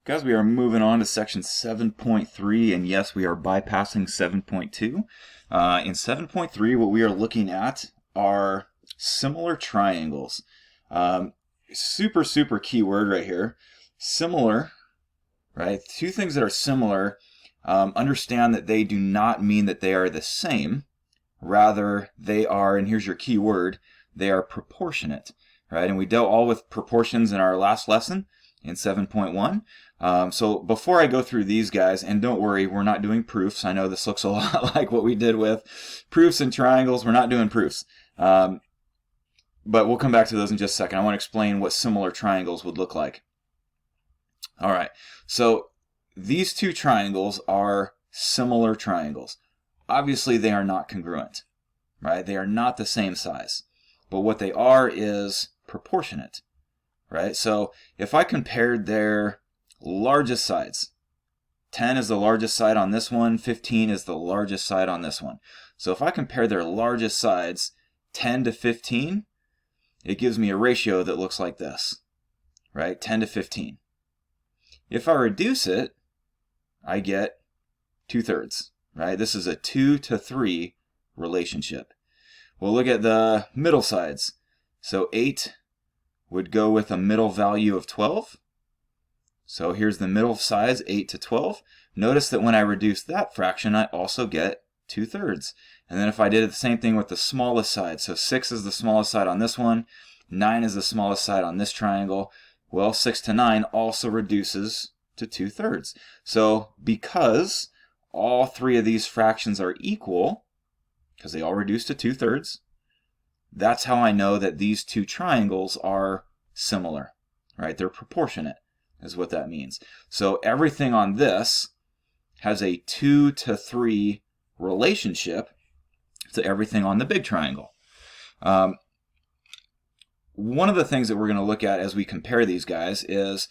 Guys, we are moving on to section 7.3, and yes, we are bypassing 7.2. In 7.3, what we are looking at are similar triangles. Super key word right here. Similar, right? Two things that are similar, understand that they do not mean that they are the same. Rather, they are, and here's your key word, they are proportionate, right? And we dealt all with proportions in our last lesson in 7.1. So before I go through these guys, and don't worry, we're not doing proofs. I know this looks a lot like what we did with proofs and triangles. We're not doing proofs. But we'll come back to those in just a second. I want to explain what similar triangles would look like. All right, so these two triangles are similar triangles. Obviously, they are not congruent, right? They are not the same size. But what they are is proportionate, right? So if I compared their largest sides, 10 is the largest side on this one, 15 is the largest side on this one. So if I compare their largest sides, 10 to 15, it gives me a ratio that looks like this, right? 10 to 15. If I reduce it, I get 2/3, right? This is a 2 to 3 relationship. We'll look at the middle sides. So 8 would go with a middle value of 12. So here's the middle size, 8 to 12. Notice that when I reduce that fraction, I also get 2/3. And then if I did the same thing with the smallest side, so 6 is the smallest side on this one, 9 is the smallest side on this triangle, well, 6 to 9 also reduces to 2/3. So because all three of these fractions are equal, because they all reduce to 2/3, that's how I know that these two triangles are similar, right? They're proportionate, is what that means. So everything on this has a 2 to 3 relationship to everything on the big triangle. One of the things that we're going to look at as we compare these guys is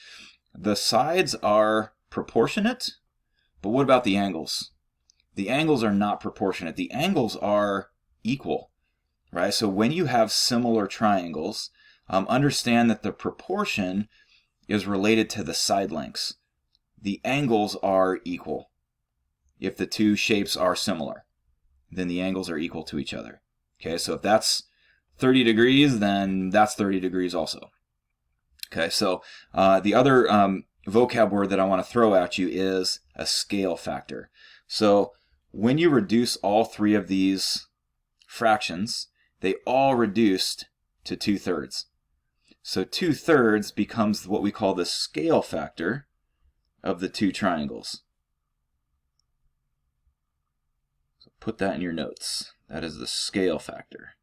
the sides are proportionate, but what about the angles? The angles are not proportionate. The angles are equal, right? So when you have similar triangles, understand that the proportion is related to the side lengths. The angles are equal. If the two shapes are similar, then the angles are equal to each other. Okay, so if that's 30 degrees, then that's 30 degrees also. Okay, so the other vocab word that I want to throw at you is a scale factor. So when you reduce all three of these fractions, they all reduced to 2/3. So 2/3 becomes what we call the scale factor of the two triangles. So put that in your notes. That is the scale factor.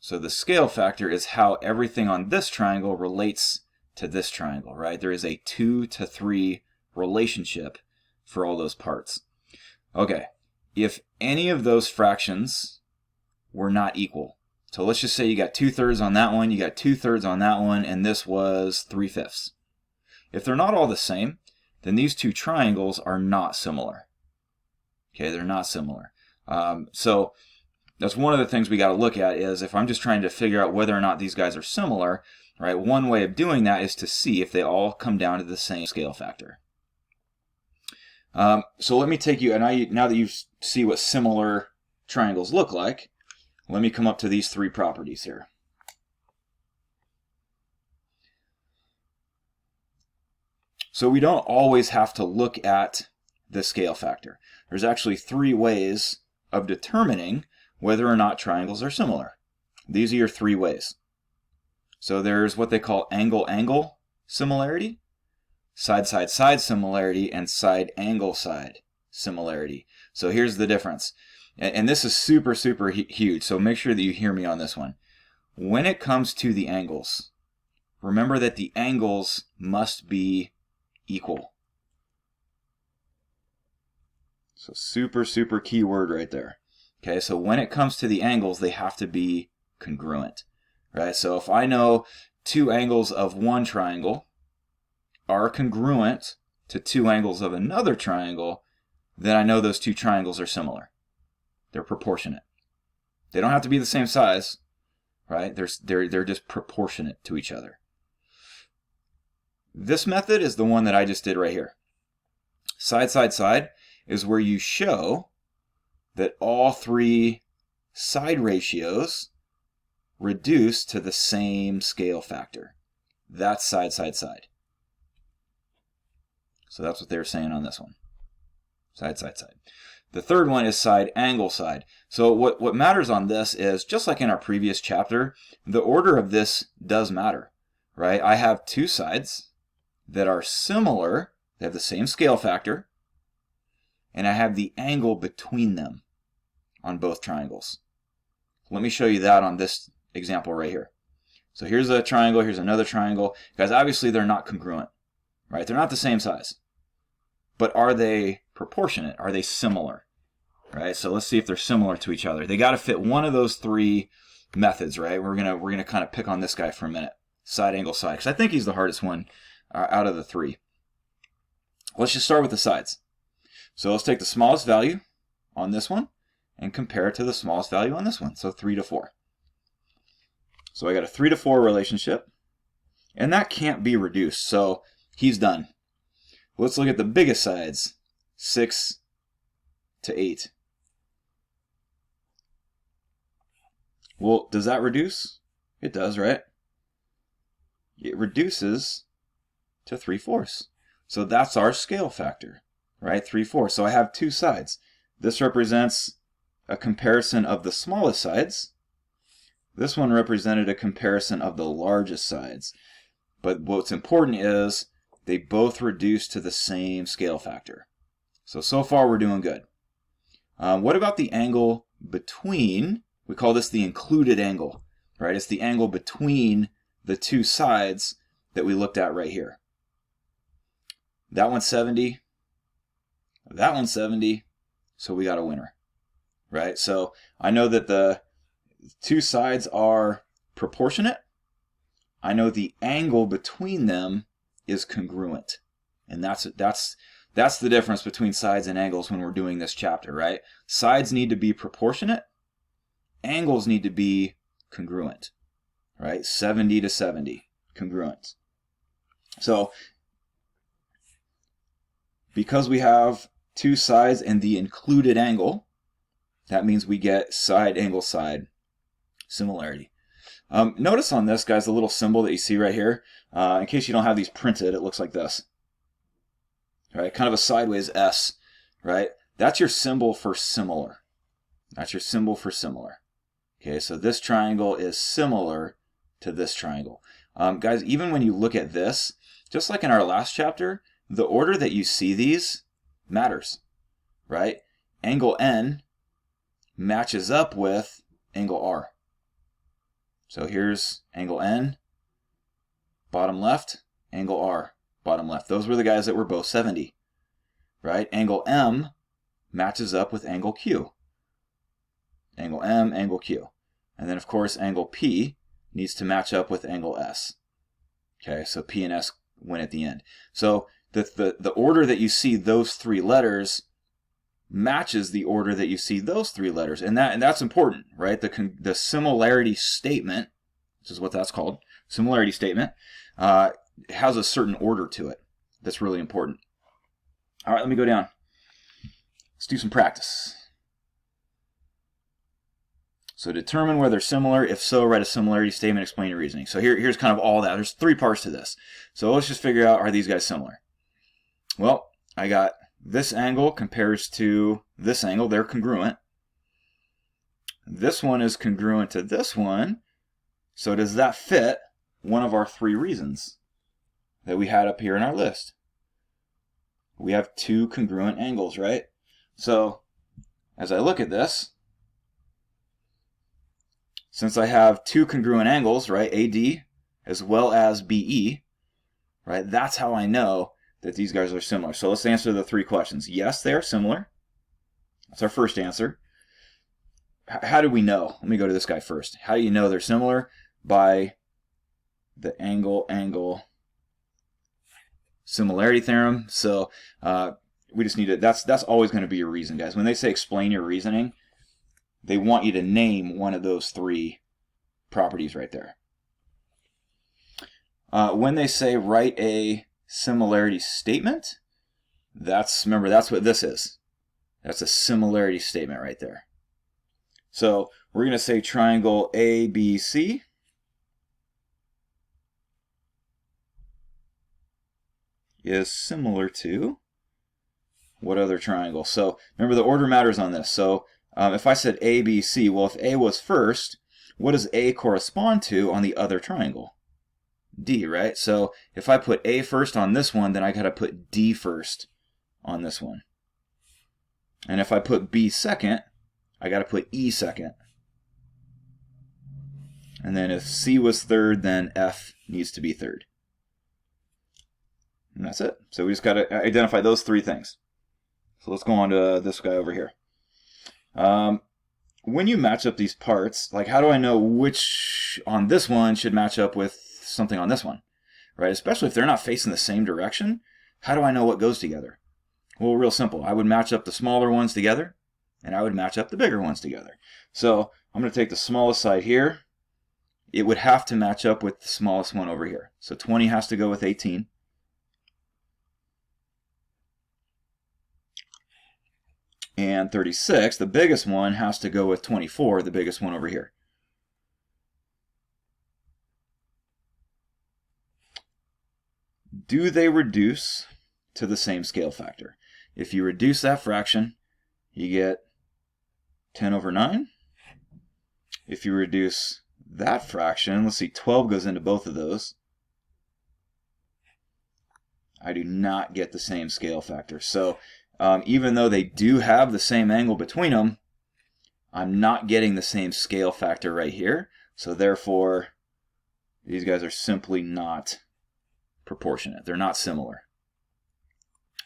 So the scale factor is how everything on this triangle relates to this triangle, right? There is a 2 to 3 relationship for all those parts. Okay, if any of those fractions were not equal, so let's just say you got 2/3 on that one, you got 2/3 on that one, and this was 3/5. If they're not all the same, then these two triangles are not similar. Okay, they're not similar. So that's one of the things we got to look at is if I'm just trying to figure out whether or not these guys are similar, right? One way of doing that is to see if they all come down to the same scale factor. So let me take you, and now that you see what similar triangles look like, let me come up to these three properties here. So we don't always have to look at the scale factor. There's actually 3 ways of determining whether or not triangles are similar. These are your 3 ways. So there's what they call angle-angle similarity, side-side-side similarity, and side-angle-side similarity. So here's the difference. And this is super huge, so make sure that you hear me on this one. When it comes to the angles, remember that the angles must be equal. So super key word right there. Okay, so when it comes to the angles, they have to be congruent, right? So if I know 2 angles of one triangle are congruent to 2 angles of another triangle, then I know those 2 triangles are similar. They're proportionate. They don't have to be the same size, right? They're just proportionate to each other. This method is the one that I just did right here. Side, side, side is where you show that all three side ratios reduce to the same scale factor. That's side, side, side. So that's what they're saying on this one. Side, side, side. The third one is side, angle, side. So what matters on this is, just like in our previous chapter, the order of this does matter, right? I have two sides that are similar. They have the same scale factor. And I have the angle between them on both triangles. Let me show you that on this example right here. So here's a triangle, here's another triangle. Guys, obviously they're not congruent, right? They're not the same size. But are they proportionate? Are they similar? Right? So let's see if they're similar to each other. They got to fit one of those three methods, right? We're gonna kind of pick on this guy for a minute. Side, angle, side, because I think he's the hardest one out of the three. Let's just start with the sides. So let's take the smallest value on this one and compare it to the smallest value on this one. So 3 to 4. So I got a 3 to 4 relationship, and that can't be reduced. So he's done. Let's look at the biggest sides, 6 to 8. Well, does that reduce? It does, right? It reduces to 3/4. So that's our scale factor, right? 3/4. So I have two sides. This represents a comparison of the smallest sides. This one represented a comparison of the largest sides. But what's important is they both reduce to the same scale factor. So far we're doing good. What about the angle between? We call this the included angle, right? It's the angle between the two sides that we looked at right here. That one's 70. That one's 70. So we got a winner, right? So I know that the two sides are proportionate. I know the angle between them is congruent. And that's the difference between sides and angles when we're doing this chapter, right? Sides need to be proportionate. Angles need to be congruent, right? 70 to 70, congruent. So because we have two sides and the included angle, that means we get side, angle, side similarity. Notice on this, guys, the little symbol that you see right here. In case you don't have these printed, it looks like this. Right, kind of a sideways S, right? That's your symbol for similar. That's your symbol for similar. Okay, so this triangle is similar to this triangle. Guys, even when you look at this, just like in our last chapter, the order that you see these matters, right? Angle N matches up with angle R. So here's angle N, bottom left, angle R, bottom left. Those were the guys that were both 70, right? Angle M matches up with angle Q. Angle M, angle Q. And then, of course, angle P needs to match up with angle S. Okay, so P and S win at the end. So the order that you see those three letters matches the order that you see those three letters. And that's important, right? The similarity statement, which is what that's called, similarity statement, has a certain order to it. That's really important. All right, let me go down. Let's do some practice. So determine whether they're similar. If so, write a similarity statement, explain your reasoning. So here's kind of all that. There's three parts to this. So let's just figure out, are these guys similar? Well, I got this angle compares to this angle. They're congruent. This one is congruent to this one. So does that fit one of our three reasons that we had up here in our list? We have two congruent angles, right? So as I look at this, since I have two congruent angles, right, AD as well as BE, right, that's how I know that these guys are similar. So let's answer the three questions. Yes, they are similar. That's our first answer. How do we know? Let me go to this guy first. How do you know they're similar? By the angle similarity theorem. So we just need to, that's always going to be your reason, guys. When they say explain your reasoning, they want you to name one of those three properties right there. When they say write a similarity statement, remember, that's what this is. That's a similarity statement right there. So we're going to say triangle ABC is similar to what other triangle? So remember, the order matters on this. So if I said ABC, well, if A was first, what does A correspond to on the other triangle? D, right? So if I put A first on this one, then I got to put D first on this one. And if I put B second, I got to put E second. And then if C was third, then F needs to be third. And that's it. So we just got to identify those three things. So let's go on to this guy over here. When you match up these parts, like, how do I know which on this one should match up with something on this one, right? Especially if they're not facing the same direction, how do I know what goes together? Well, real simple. I would match up the smaller ones together, and I would match up the bigger ones together. So I'm going to take the smallest side here. It would have to match up with the smallest one over here. So 20 has to go with 18. And 36, the biggest one, has to go with 24, the biggest one over here. Do they reduce to the same scale factor? If you reduce that fraction, you get 10 over 9. If you reduce that fraction, let's see, 12 goes into both of those. I do not get the same scale factor. So even though they do have the same angle between them, I'm not getting the same scale factor right here. So therefore, these guys are simply not proportionate. They're not similar.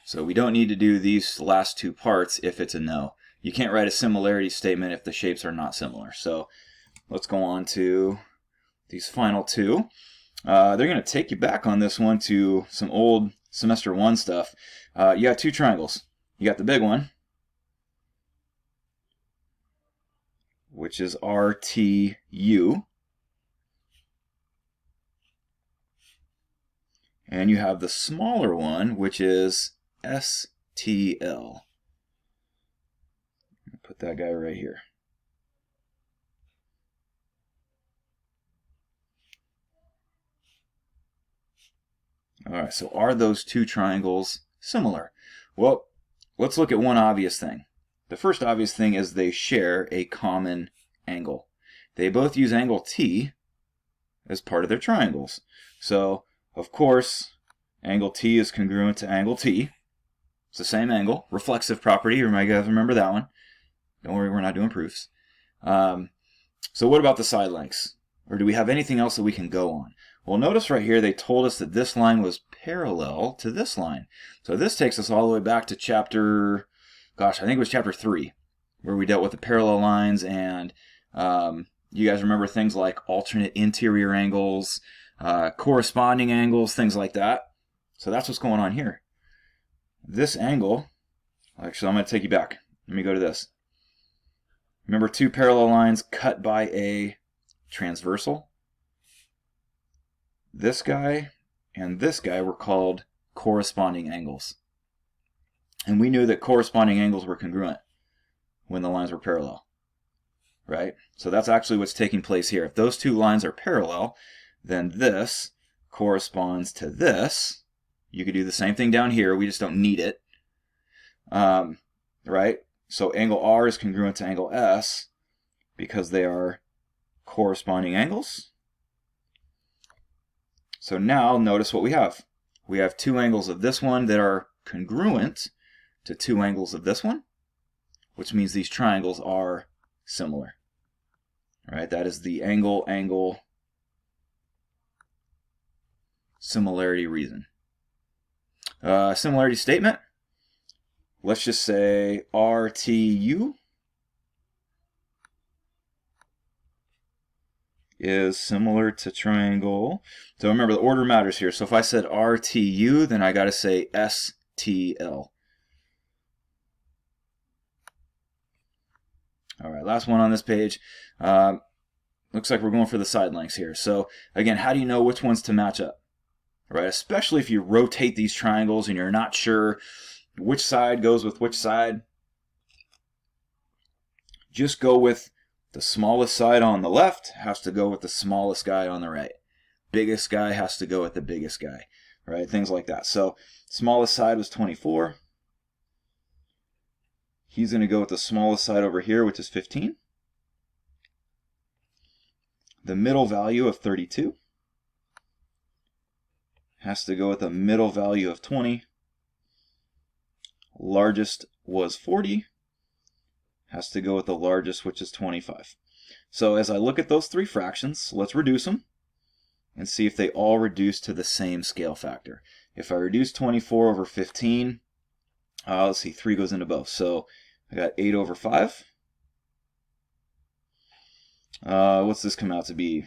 So we don't need to do these last two parts if it's a no. You can't write a similarity statement if the shapes are not similar. So let's go on to these final two. They're going to take you back on this one to some old semester 1 stuff. You got two triangles. You got the big one, which is RTU. And you have the smaller one, which is STL. Put that guy right here. All right, so are those two triangles similar? Well, let's look at one obvious thing. The first obvious thing is they share a common angle. They both use angle T as part of their triangles. So, of course, angle T is congruent to angle T. It's the same angle. Reflexive property, you guys remember that one. Don't worry, we're not doing proofs. So what about the side lengths? Or do we have anything else that we can go on? Well, notice right here they told us that this line was parallel to this line. So this takes us all the way back to chapter, I think it was chapter 3, where we dealt with the parallel lines, and you guys remember things like alternate interior angles, corresponding angles, things like that. So that's what's going on here. This angle, actually I'm going to take you back. Let me go to this. Remember, two parallel lines cut by a transversal? This guy and this guy were called corresponding angles. And we knew that corresponding angles were congruent when the lines were parallel, right? So that's actually what's taking place here. If those two lines are parallel, then this corresponds to this. You could do the same thing down here. We just don't need it, right? So angle R is congruent to angle S because they are corresponding angles. So now notice what we have. We have two angles of this one that are congruent to two angles of this one, which means these triangles are similar. All right, that is the angle-angle similarity reason. Similarity statement. Let's just say RTU is similar to triangle. So remember, the order matters here. So if I said RTU, then I got to say STL. All right, last one on this page. looks like we're going for the side lengths here. So again, how do you know which ones to match up? Right? Especially if you rotate these triangles and you're not sure which side goes with which side. Just go with the smallest side on the left has to go with the smallest guy on the right. Biggest guy has to go with the biggest guy, right? Things like that. So smallest side was 24. He's going to go with the smallest side over here, which is 15. The middle value of 32 has to go with the middle value of 20. Largest was 40. Has to go with the largest, which is 25. So as I look at those three fractions, let's reduce them and see if they all reduce to the same scale factor. If I reduce 24 over 15, let's see, 3 goes into both. So I got 8 over 5. What's this come out to be?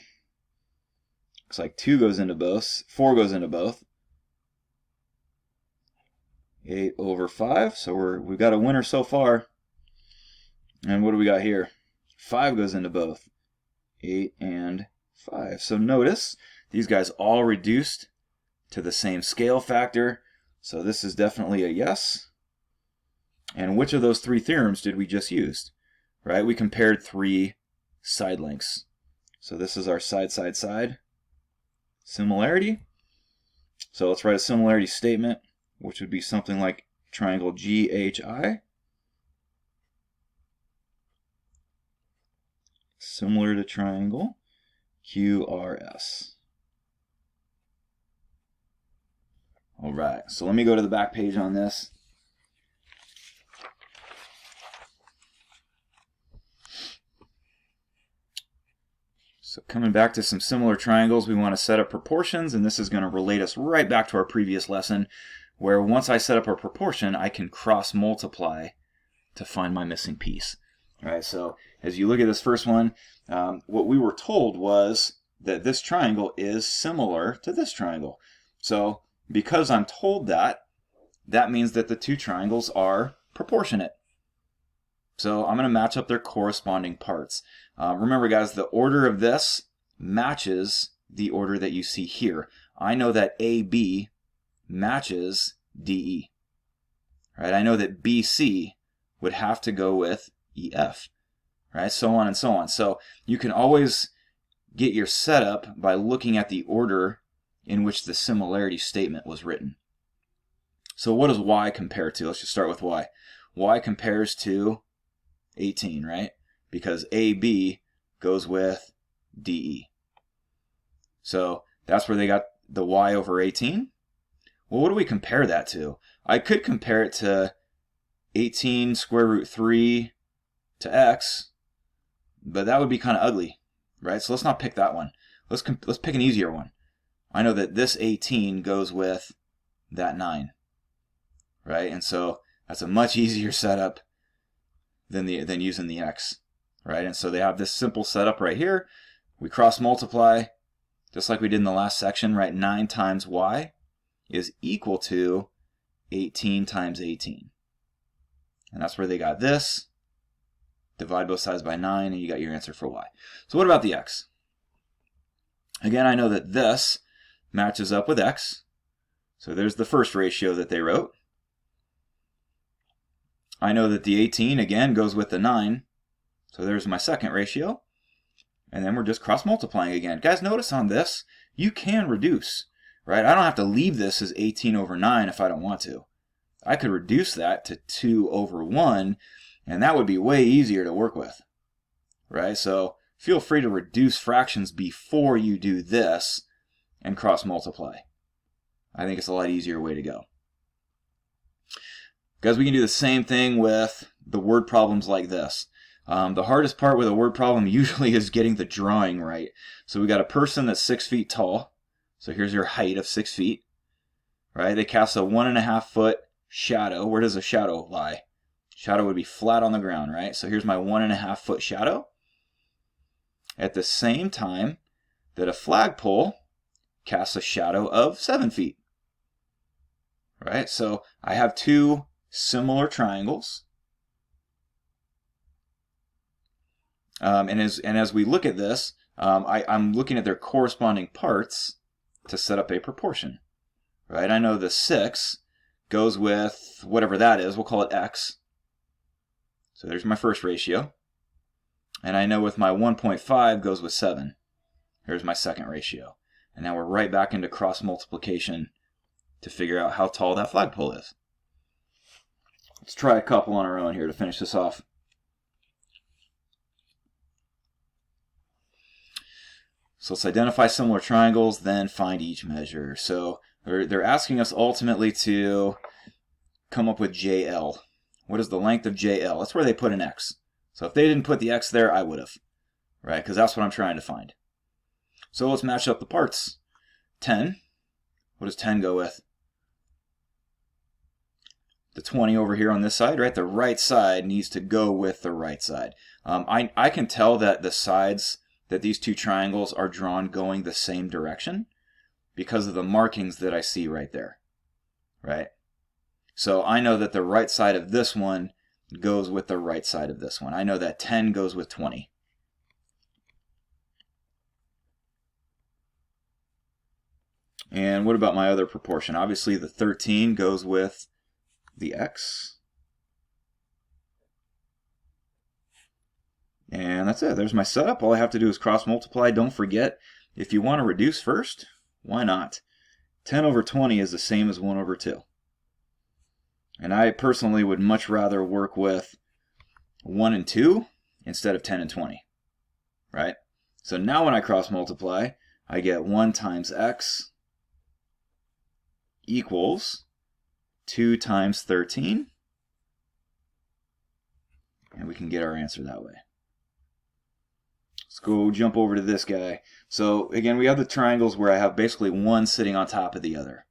Looks like 2 goes into both, 4 goes into both. 8 over 5, so we've got a winner so far. And what do we got here? 5 goes into both. 8 and 5. So notice, these guys all reduced to the same scale factor. So this is definitely a yes. And which of those three theorems did we just use? Right? We compared 3 side lengths. So this is our side, side, side similarity. So let's write a similarity statement, which would be something like triangle GHI. Similar to triangle QRS. All right, so let me go to the back page on this. So coming back to some similar triangles, we want to set up proportions, and this is going to relate us right back to our previous lesson, where once I set up a proportion, I can cross multiply to find my missing piece. All right, so as you look at this first one, what we were told was that this triangle is similar to this triangle. So because I'm told that, that means that the two triangles are proportionate. So I'm going to match up their corresponding parts. Remember, guys, the order of this matches the order that you see here. I know that AB matches DE. Right? I know that BC would have to go with EF. Right? So on and so on. So you can always get your setup by looking at the order in which the similarity statement was written. So what does Y compare to? Let's just start with Y. Y compares to 18, right? Because AB goes with DE. So that's where they got the Y over 18. Well, what do we compare that to? I could compare it to 18 square root 3 to X, but that would be kind of ugly, right? So let's not pick that one. Let's pick an easier one. I know that this 18 goes with that 9, right? And so that's a much easier setup than using the X, right? And so they have this simple setup right here. We cross multiply, just like we did in the last section, right? 9 times Y is equal to 18 times 18. And that's where they got this. Divide both sides by 9, and you got your answer for Y. So what about the X? Again, I know that this matches up with X. So there's the first ratio that they wrote. I know that the 18, again, goes with the 9. So there's my second ratio. And then we're just cross-multiplying again. Guys, notice on this, you can reduce, right? I don't have to leave this as 18 over 9 if I don't want to. I could reduce that to 2 over 1, and that would be way easier to work with, right? So feel free to reduce fractions before you do this and cross-multiply. I think it's a lot easier way to go. Guys, we can do the same thing with the word problems like this. The hardest part with a word problem usually is getting the drawing right. So we got a person that's 6 feet tall. So here's your height of 6 feet, right? They cast a 1.5 foot shadow. Where does a shadow lie? Shadow would be flat on the ground, right? So here's my 1.5 foot shadow. At the same time that a flagpole casts a shadow of 7 feet, right? So I have two similar triangles. And as we look at this, I'm looking at their corresponding parts to set up a proportion, right? I know the 6 goes with whatever that is. We'll call it x. So there's my first ratio. And I know with my 1.5 goes with 7. Here's my second ratio. And now we're right back into cross multiplication to figure out how tall that flagpole is. Let's try a couple on our own here to finish this off. So let's identify similar triangles, then find each measure. So they're asking us ultimately to come up with JL. What is the length of JL? That's where they put an X. So if they didn't put the X there, I would have, right? Because that's what I'm trying to find. So let's match up the parts. 10. What does 10 go with? The 20 over here on this side, right? The right side needs to go with the right side. I can tell that the sides that these two triangles are drawn going the same direction because of the markings that I see right there, right? So I know that the right side of this one goes with the right side of this one. I know that 10 goes with 20. And what about my other proportion? Obviously the 13 goes with the X. And that's it. There's my setup. All I have to do is cross multiply. Don't forget, if you want to reduce first, why not? 10 over 20 is the same as 1 over 2. And I personally would much rather work with 1 and 2 instead of 10 and 20, right? So now when I cross multiply, I get 1 times x equals 2 times 13. And we can get our answer that way. Let's go jump over to this guy. So again, we have the triangles where I have basically one sitting on top of the other,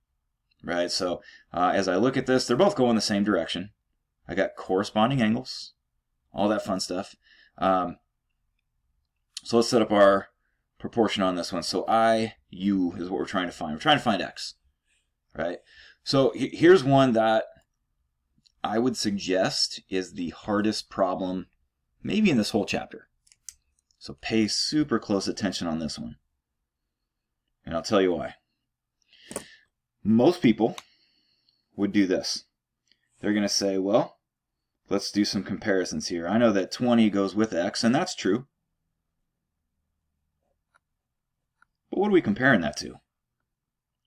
right? So as I look at this, they're both going the same direction. I got corresponding angles, all that fun stuff. So let's set up our proportion on this one. So IU is what we're trying to find. We're trying to find x, right? So here's one that I would suggest is the hardest problem maybe in this whole chapter. So pay super close attention on this one. And I'll tell you why. Most people would do this. They're going to say, well, let's do some comparisons here. I know that 20 goes with x, and that's true. But what are we comparing that to?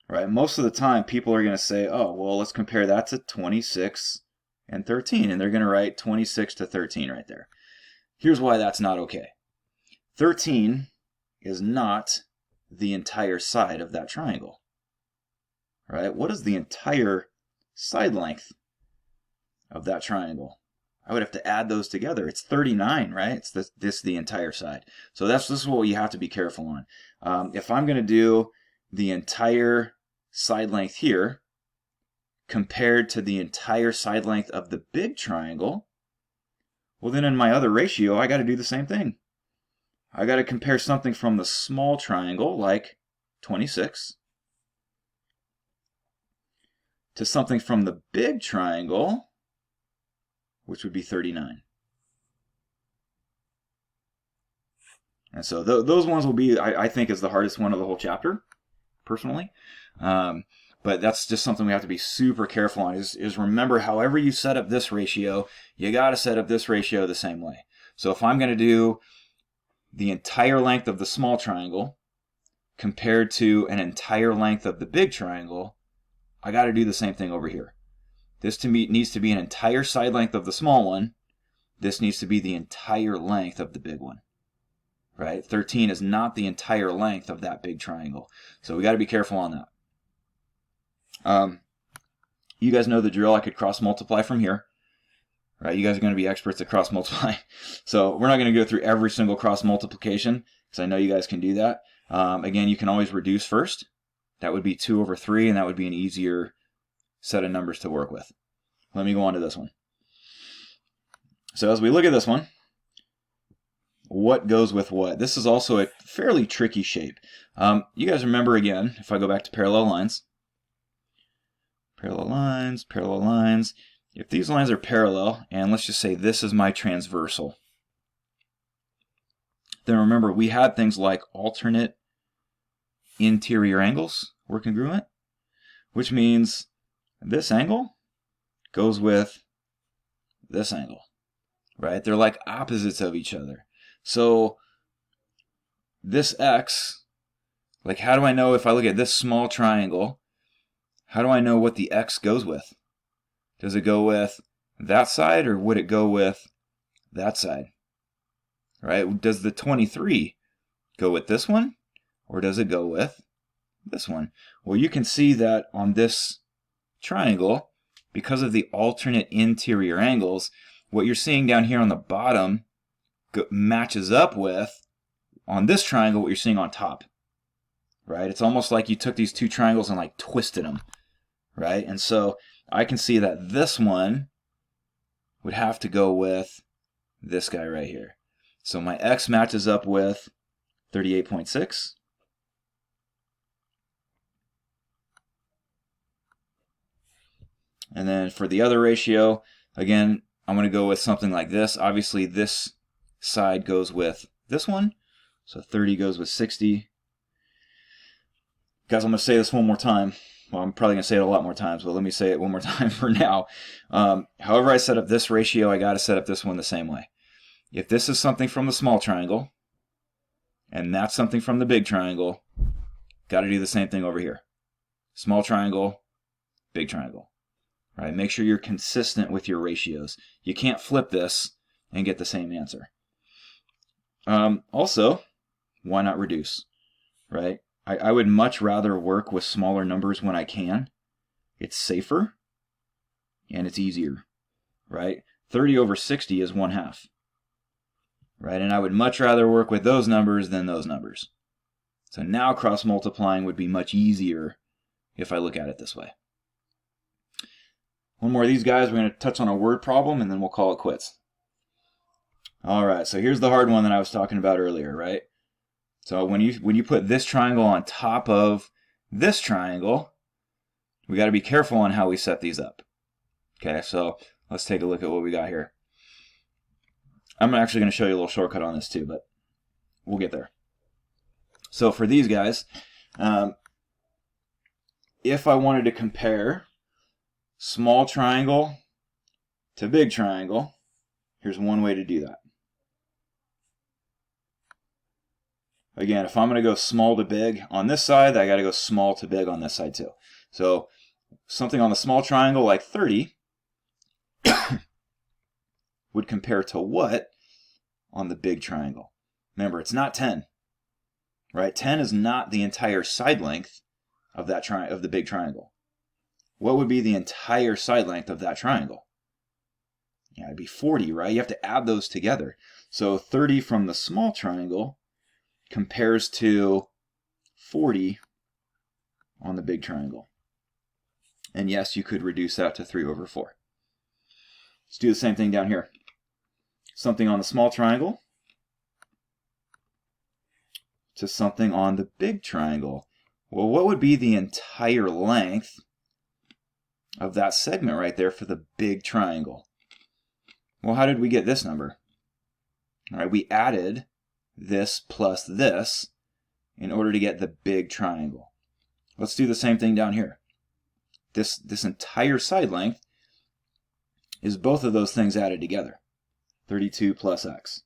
Right? Most of the time, people are going to say, oh, well, let's compare that to 26 and 13. And they're going to write 26 to 13 right there. Here's why that's not okay. 13 is not the entire side of that triangle. Right? What is the entire side length of that triangle? I would have to add those together. It's 39, right? It's this the entire side. So this is what you have to be careful on. If I'm going to do the entire side length here compared to the entire side length of the big triangle, well then in my other ratio I got to do the same thing. I got to compare something from the small triangle, like 26, to something from the big triangle, which would be 39. And so those ones will be, I think, is the hardest one of the whole chapter, personally. But that's just something we have to be super careful on, is remember, however you set up this ratio, you got to set up this ratio the same way. So if I'm going to do the entire length of the small triangle compared to an entire length of the big triangle, I got to do the same thing over here. This to me needs to be an entire side length of the small one. This needs to be the entire length of the big one. Right? 13 is not the entire length of that big triangle. So we got to be careful on that. You guys know the drill. I could cross multiply from here. Right? You guys are going to be experts at cross multiply. So we're not going to go through every single cross multiplication because I know you guys can do that. Again, you can always reduce first. That would be 2 over 3, and that would be an easier set of numbers to work with. Let me go on to this one. So as we look at this one, what goes with what? This is also a fairly tricky shape. You guys remember, again, if I go back to parallel lines, parallel lines. If these lines are parallel, and let's just say this is my transversal, then remember we had things like alternate interior angles were congruent, which means this angle goes with this angle, right? They're like opposites of each other. So this x, like how do I know if I look at this small triangle, how do I know what the x goes with? Does it go with that side or would it go with that side? Right? Does the 23 go with this one or does it go with this one? Well, you can see that on this triangle, because of the alternate interior angles, what you're seeing down here on the bottom matches up with, on this triangle, what you're seeing on top. Right? It's almost like you took these two triangles and like twisted them. Right? And so I can see that this one would have to go with this guy right here. So my x matches up with 38.6. And then for the other ratio, again, I'm going to go with something like this. Obviously, this side goes with this one. So 30 goes with 60. Guys, I'm going to say this one more time. Well, I'm probably going to say it a lot more times, but let me say it one more time for now. However I set up this ratio, I got to set up this one the same way. If this is something from the small triangle, and that's something from the big triangle, got to do the same thing over here. Small triangle, big triangle. Right? Make sure you're consistent with your ratios. You can't flip this and get the same answer. Also, why not reduce? Right? I would much rather work with smaller numbers when I can. It's safer and it's easier. Right? 30 over 60 is 1/2. Right? And I would much rather work with those numbers than those numbers. So now cross multiplying would be much easier if I look at it this way. One more of these guys, we're going to touch on a word problem and then we'll call it quits. All right, so here's the hard one that I was talking about earlier, right? So when you put this triangle on top of this triangle, we got to be careful on how we set these up. Okay, so let's take a look at what we got here. I'm actually going to show you a little shortcut on this too, but we'll get there. So for these guys, if I wanted to compare small triangle to big triangle, here's one way to do that. Again, if I'm going to go small to big on this side, I got to go small to big on this side too. So something on the small triangle like 30 would compare to what on the big triangle? Remember, it's not 10. Right? 10 is not the entire side length of that of the big triangle. What would be the entire side length of that triangle? Yeah, it'd be 40, right? You have to add those together. So 30 from the small triangle compares to 40 on the big triangle. And yes, you could reduce that to 3 over 4. Let's do the same thing down here. Something on the small triangle to something on the big triangle. Well, what would be the entire length of that segment right there for the big triangle? Well, how did we get this number? All right, we added this plus this in order to get the big triangle. Let's do the same thing down here. This entire side length is both of those things added together. 32 plus x.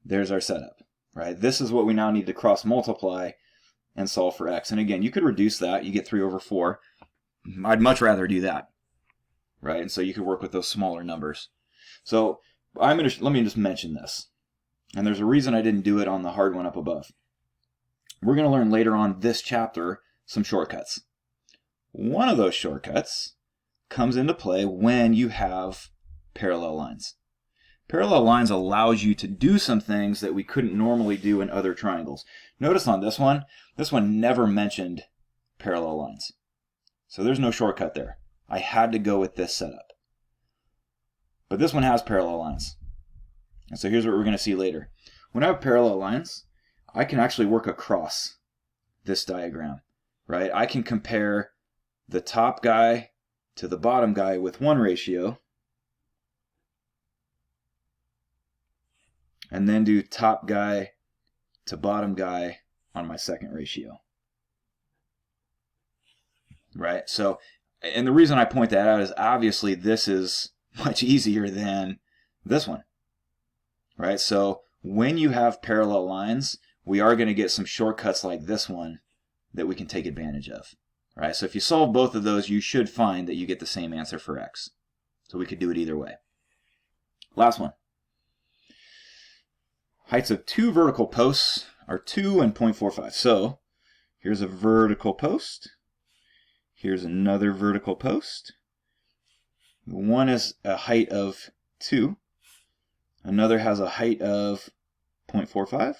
There's our setup, right? This is what we now need to cross multiply and solve for x. And again, you could reduce that. You get 3 over 4. I'd much rather do that, right? And so you could work with those smaller numbers. So let me just mention this. And there's a reason I didn't do it on the hard one up above. We're going to learn later on this chapter some shortcuts. One of those shortcuts comes into play when you have parallel lines. Parallel lines allows you to do some things that we couldn't normally do in other triangles. Notice on this one never mentioned parallel lines. So there's no shortcut there. I had to go with this setup. But this one has parallel lines. And so here's what we're going to see later. When I have parallel lines, I can actually work across this diagram, right? I can compare the top guy to the bottom guy with one ratio, and then do top guy to bottom guy on my second ratio. Right? So, and the reason I point that out is obviously this is much easier than this one. Right? So when you have parallel lines, we are going to get some shortcuts like this one that we can take advantage of. Right? So if you solve both of those, you should find that you get the same answer for x. So we could do it either way. Last one. Heights of two vertical posts are 2 and 0.45. So here's a vertical post. Here's another vertical post. One is a height of 2. Another has a height of 0.45.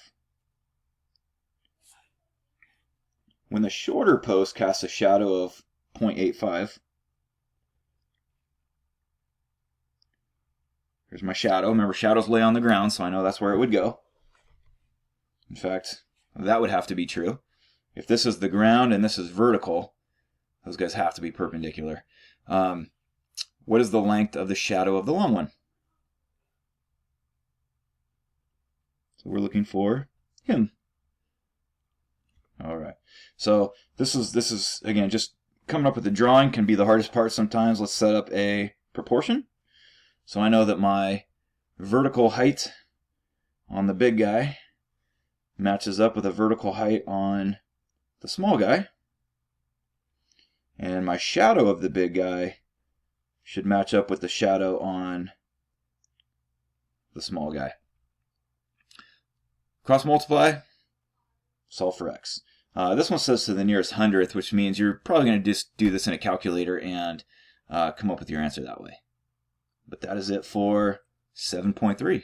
When the shorter post casts a shadow of 0.85, here's my shadow. Remember, shadows lay on the ground, so I know that's where it would go. In fact, that would have to be true. If this is the ground and this is vertical, those guys have to be perpendicular. What is the length of the shadow of the long one? So we're looking for him. All right. So this is again just coming up with the drawing can be the hardest part sometimes. Let's set up a proportion. So I know that my vertical height on the big guy matches up with a vertical height on the small guy. And my shadow of the big guy should match up with the shadow on the small guy. Cross multiply, solve for x. This one says to the nearest hundredth, which means you're probably going to just do this in a calculator and come up with your answer that way. But that is it for 7.3.